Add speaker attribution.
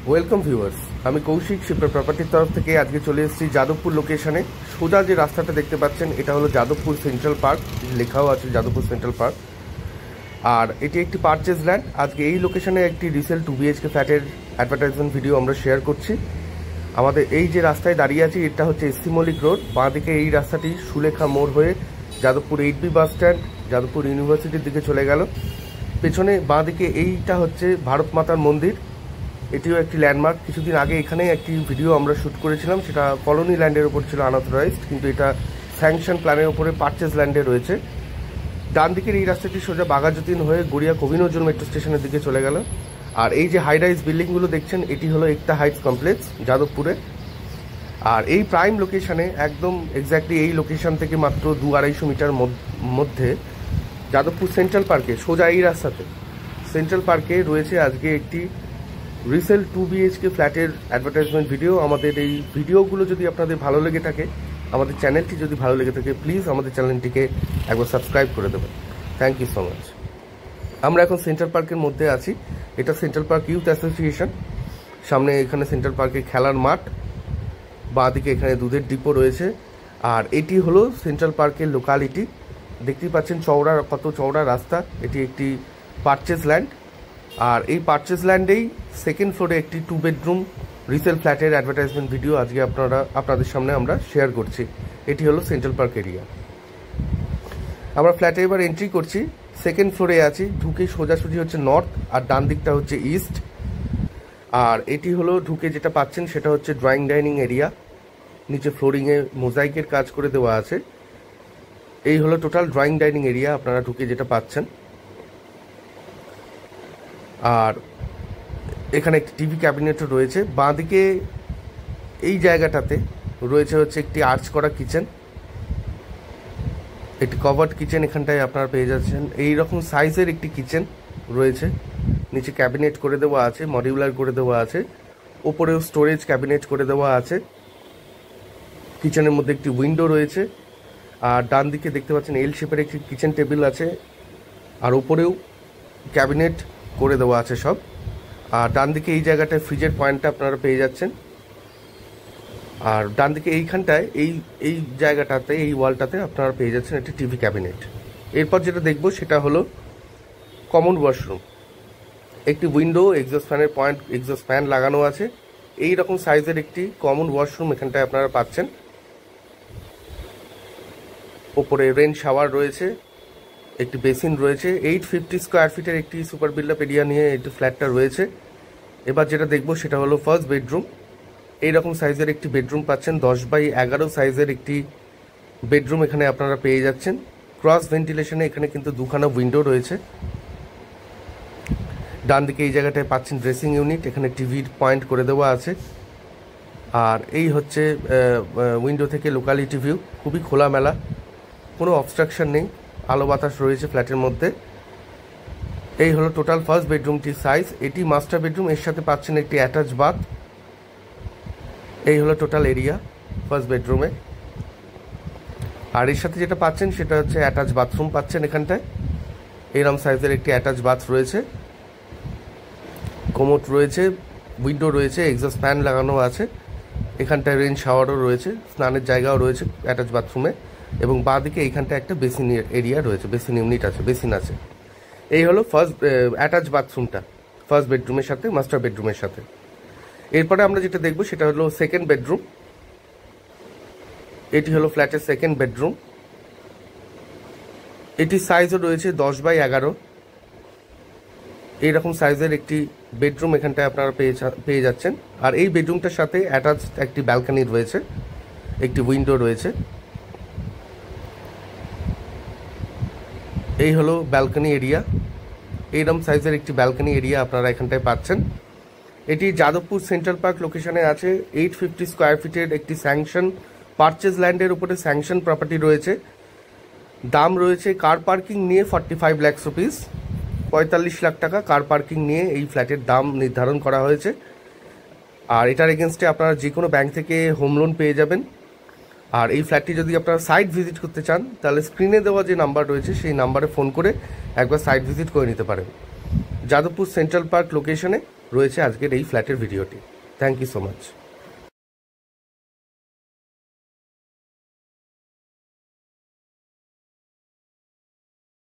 Speaker 1: Welcome viewers, আমি কৌশিক শিপ্রা প্রপার্টির তরফ থেকে আজকে চলে এসেছি যাদবপুর লোকেশনে। সোজা যে রাস্তাটা দেখতে পাচ্ছেন এটা হলো যাদবপুর সেন্ট্রাল পার্ক, লেখাও আছে যাদবপুর সেন্ট্রাল পার্ক। আর এটি একটি পারচেজ ল্যান্ড। আজকে এই লোকেশনে একটি রিসেল 2 BHK ফ্ল্যাটের অ্যাডভার্টাইজমেন্ট ভিডিও আমরা শেয়ার করছি। আমাদের এই যে রাস্তায় দাঁড়িয়ে আছি এটা হচ্ছে এসসি মল্লিক রোড। বাঁ দিকে এই রাস্তাটি সুলেখা মোড় হয়ে Jadavpur 8B bus stand, Jadavpur ইউনিভার্সিটির দিকে চলে গেল। পেছনে বাঁ দিকে এইটা হচ্ছে ভারত মাতার মন্দির, এটিও একটি ল্যান্ডমার্ক। কিছুদিন আগে এখানে একটি ভিডিও আমরা শ্যুট করেছিলাম, সেটা কলোনি ল্যান্ডের ওপর ছিল, আনঅথরাইজড, কিন্তু এটা স্যাংশন প্ল্যানের ওপরে পারচেজ ল্যান্ডে রয়েছে। ডান দিকের এই রাস্তাটি সোজা বাঘাযতীন হয়ে গড়িয়া কবি নজরুল মেট্রো স্টেশনের দিকে চলে গেল। আর এই যে হাই রাইজ বিল্ডিংগুলো দেখছেন এটি হলো একতা হাইটস কমপ্লেক্স যাদবপুরে। আর এই প্রাইম লোকেশনে একদম এক্স্যাক্টলি এই লোকেশন থেকে মাত্র 200-250 মিটার মধ্যে যাদবপুর সেন্ট্রাল পার্কে, সোজা এই রাস্তাতে সেন্ট্রাল পার্কে রয়েছে আজকে একটি রিসেল 2 BHK ফ্ল্যাটের অ্যাডভার্টাইজমেন্ট ভিডিও। আমাদের এই ভিডিওগুলো যদি আপনাদের ভালো লেগে থাকে, আমাদের চ্যানেলটি যদি ভালো লেগে থাকে, প্লিজ আমাদের চ্যানেলটিকে একবার সাবস্ক্রাইব করে দেবেন। Thank you so much. আমরা এখন সেন্ট্রাল পার্কের মধ্যে আছি। এটা সেন্ট্রাল পার্ক ইউথ অ্যাসোসিয়েশন। সামনে এখানে সেন্ট্রাল পার্কে খেলার মাঠ, বাঁ দিকে এখানে দুধের ডিপো রয়েছে। আর এটি হলো সেন্ট্রাল পার্কের লোকালিটি। দেখতেই পাচ্ছেন কত চওড়া রাস্তা। এটি একটি পারচেজ ল্যান্ড। আর এই পারচেজ ল্যান্ডেই সেকেন্ড ফ্লোরে একটি 2 বেডরুম রিসেল ফ্ল্যাটের অ্যাডভার্টাইজমেন্ট ভিডিও আজকে আপনাদের সামনে আমরা শেয়ার করছি। এটি হলো সেন্ট্রাল পার্ক এরিয়া। আমরা ফ্ল্যাটে এবার এন্ট্রি করছি। সেকেন্ড ফ্লোরে আছি, ঢুকে সোজাসুজি হচ্ছে নর্থ আর ডান দিকটা হচ্ছে ইস্ট। আর এটি হলো ঢুকে যেটা পাচ্ছেন সেটা হচ্ছে ড্রয়িং ডাইনিং এরিয়া। নিচে ফ্লোরিংয়ে মোজাইকের কাজ করে দেওয়া আছে। এই হলো টোটাল ড্রয়িং ডাইনিং এরিয়া আপনারা ঢুকে যেটা পাচ্ছেন। আর এখানে একটি টিভি ক্যাবিনেটও রয়েছে। বাঁ দিকে এই জায়গাটাতে রয়েছে হচ্ছে একটি আর্চ করা কিচেন, একটি কভার্ড কিচেন এখানটায় আপনারা পেয়ে যাচ্ছেন। এই রকম সাইজের একটি কিচেন রয়েছে। নিচে ক্যাবিনেট করে দেওয়া আছে, মডিউলার করে দেওয়া আছে, ওপরেও স্টোরেজ ক্যাবিনেট করে দেওয়া আছে। কিচেনের মধ্যে একটি উইন্ডো রয়েছে। আর ডান দিকে দেখতে পাচ্ছেন এল শেপের একটি কিচেন টেবিল আছে, আর ওপরেও ক্যাবিনেট করে দেওয়া আছে সব। আর ডান দিকে এই জায়গাটায় ফ্রিজের পয়েন্টটা আপনারা পেয়ে যাচ্ছেন। আর ডান দিকে এইখানটায় এই জায়গাটাতে, এই ওয়ালটাতে আপনারা পেয়ে যাচ্ছেন একটি টিভি ক্যাবিনেট। এরপর যেটা দেখব সেটা হলো কমন ওয়াশরুম। একটি উইন্ডো, এক্সস্ট ফ্যানের পয়েন্ট, এক্সস্ট ফ্যান লাগানো আছে। এই রকম সাইজের একটি কমন ওয়াশরুম এখানটায় আপনারা পাচ্ছেন। ওপরে রেন শাওয়ার রয়েছে, একটি বেসিন রয়েছে। 850 স্কোয়ার ফিটের একটি সুপার বিল্ড আপ এরিয়া নিয়ে একটি ফ্ল্যাটটা রয়েছে। এবার যেটা দেখবো সেটা হলো ফার্স্ট বেডরুম। এইরকম সাইজের একটি বেডরুম পাচ্ছেন, 10x11 সাইজের একটি বেডরুম এখানে আপনারা পেয়ে যাচ্ছেন। ক্রস ভেন্টিলেশনে এখানে কিন্তু দুখানা উইন্ডো রয়েছে। ডান দিকে এই জায়গাটায় পাচ্ছেন ড্রেসিং ইউনিট, এখানে টিভির পয়েন্ট করে দেওয়া আছে। আর এই হচ্ছে উইন্ডো থেকে লোকালিটি ভিউ, খুবই খোলামেলা, কোনো অবস্ট্রাকশন নেই, আলো বাতাস রয়েছে ফ্ল্যাটের মধ্যে। এই হলো টোটাল ফার্স্ট বেডরুমটির সাইজ। এটি মাস্টার বেডরুম, এর সাথে পাচ্ছেন একটি অ্যাটাচ বাথ। এই হলো টোটাল এরিয়া ফার্স্ট বেডরুমে। আর এর সাথে যেটা পাচ্ছেন সেটা হচ্ছে অ্যাটাচ বাথরুম পাচ্ছেন এখানটায়। এইরকম সাইজের একটি অ্যাটাচ বাথ রয়েছে, কোমোড রয়েছে, উইন্ডো রয়েছে, এক্সস্ট ফ্যান লাগানো আছে। এখানটায় রেন শাওয়ারও রয়েছে, স্নানের জায়গাও রয়েছে অ্যাটাচ বাথরুমে। এবং বাঁ দিকে এইখানটায় একটা বেসিন এরিয়া রয়েছে, বেসিন ইউনিট আছে, বেসিন আছে। এই হলো ফার্স্ট অ্যাটাচ বাথরুমটা ফার্স্ট বেডরুমের সাথে, মাস্টার বেডরুমের সাথে। এরপরে আমরা যেটা দেখবো সেটা হলো সেকেন্ড বেডরুম। এটি হলো ফ্ল্যাটের সেকেন্ড বেডরুম। এটির সাইজও রয়েছে 10x11। এইরকম সাইজের একটি বেডরুম এখানটায় আপনারা পেয়ে যাচ্ছেন। আর এই বেডরুমটার সাথে অ্যাটাচ একটি ব্যালকনি রয়েছে, একটি উইন্ডো রয়েছে। এই হলো ব্যালকনি এরিয়া। এইরকম সাইজের একটি ব্যালকনি এরিয়া আপনারা এখানটায় পাচ্ছেন। এটি যাদবপুর সেন্ট্রাল পার্ক লোকেশনে আছে। 850 স্কোয়ার ফিটের একটি স্যাংশন পারচেজ ল্যান্ডের উপরে স্যাংশন প্রপার্টি রয়েছে। দাম রয়েছে কার পার্কিং নিয়ে 45 লাখ রুপিস, 45 লাখ টাকা কার পার্কিং নিয়ে এই ফ্ল্যাটের দাম নির্ধারণ করা হয়েছে। আর এটার এগেনস্টে আপনারা যে কোনো ব্যাংক থেকে হোম লোন পেয়ে যাবেন। আর এই ফ্ল্যাটটি যদি আপনারা সাইট ভিজিট করতে চান তাহলে স্ক্রিনে দেওয়া যে নাম্বার রয়েছে সেই নাম্বারে ফোন করে একবার সাইট ভিজিট করে নিতে পারেন। যাদবপুর সেন্ট্রাল পার্ক লোকেশনে রয়েছে আজকের এই ফ্ল্যাটের ভিডিওটি। Thank you so much.